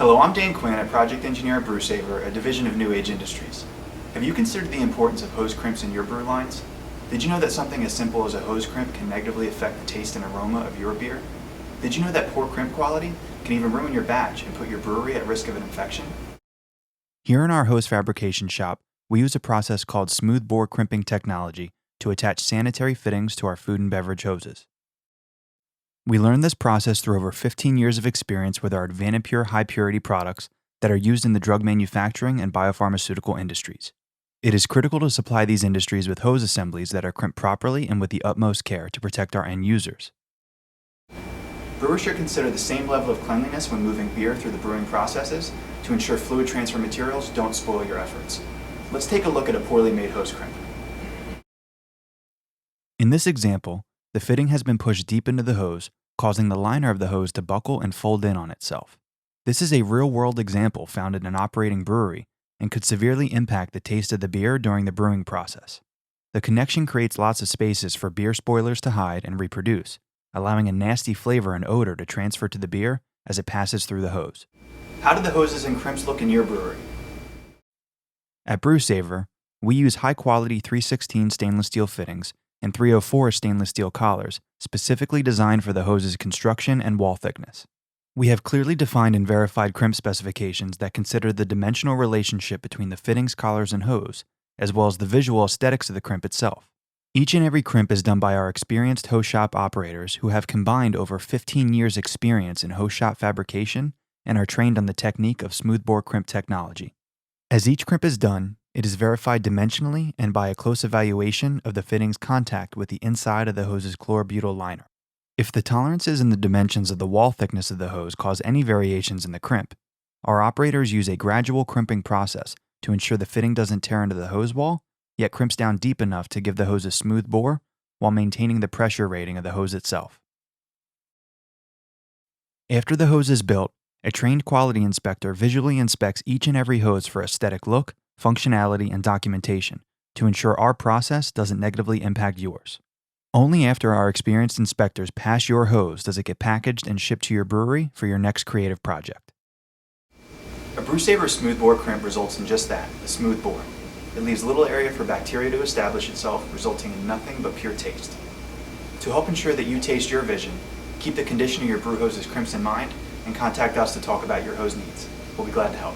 Hello, I'm Dan Quinn, a project engineer at BrewSaver, a division of New Age Industries. Have you considered the importance of hose crimps in your brew lines? Did you know that something as simple as a hose crimp can negatively affect the taste and aroma of your beer? Did you know that poor crimp quality can even ruin your batch and put your brewery at risk of an infection? Here in our hose fabrication shop, we use a process called smooth bore crimping technology to attach sanitary fittings to our food and beverage hoses. We learned this process through over 15 years of experience with our Advanapure high purity products that are used in the drug manufacturing and biopharmaceutical industries. It is critical to supply these industries with hose assemblies that are crimped properly and with the utmost care to protect our end users. Brewers should consider the same level of cleanliness when moving beer through the brewing processes to ensure fluid transfer materials don't spoil your efforts. Let's take a look at a poorly made hose crimp. In this example, the fitting has been pushed deep into the hose, causing the liner of the hose to buckle and fold in on itself. This is a real-world example found in an operating brewery and could severely impact the taste of the beer during the brewing process. The connection creates lots of spaces for beer spoilers to hide and reproduce, allowing a nasty flavor and odor to transfer to the beer as it passes through the hose. How do the hoses and crimps look in your brewery? At BrewSaver, we use high-quality 316 stainless steel fittings and 304 stainless steel collars specifically designed for the hose's construction and wall thickness. We have clearly defined and verified crimp specifications that consider the dimensional relationship between the fittings, collars, and hose, as well as the visual aesthetics of the crimp itself. Each and every crimp is done by our experienced hose shop operators who have combined over 15 years' experience in hose shop fabrication and are trained on the technique of smoothbore crimp technology. As each crimp is done, it is verified dimensionally and by a close evaluation of the fitting's contact with the inside of the hose's chlorobutyl liner. If the tolerances and the dimensions of the wall thickness of the hose cause any variations in the crimp, our operators use a gradual crimping process to ensure the fitting doesn't tear into the hose wall, yet crimps down deep enough to give the hose a smooth bore while maintaining the pressure rating of the hose itself. After the hose is built, a trained quality inspector visually inspects each and every hose for aesthetic look, functionality, and documentation to ensure our process doesn't negatively impact yours. Only after our experienced inspectors pass your hose does it get packaged and shipped to your brewery for your next creative project. A BrewSaver smoothbore crimp results in just that, a smooth bore. It leaves little area for bacteria to establish itself, resulting in nothing but pure taste. To help ensure that you taste your vision, keep the condition of your brew hose's crimps in mind and contact us to talk about your hose needs. We'll be glad to help.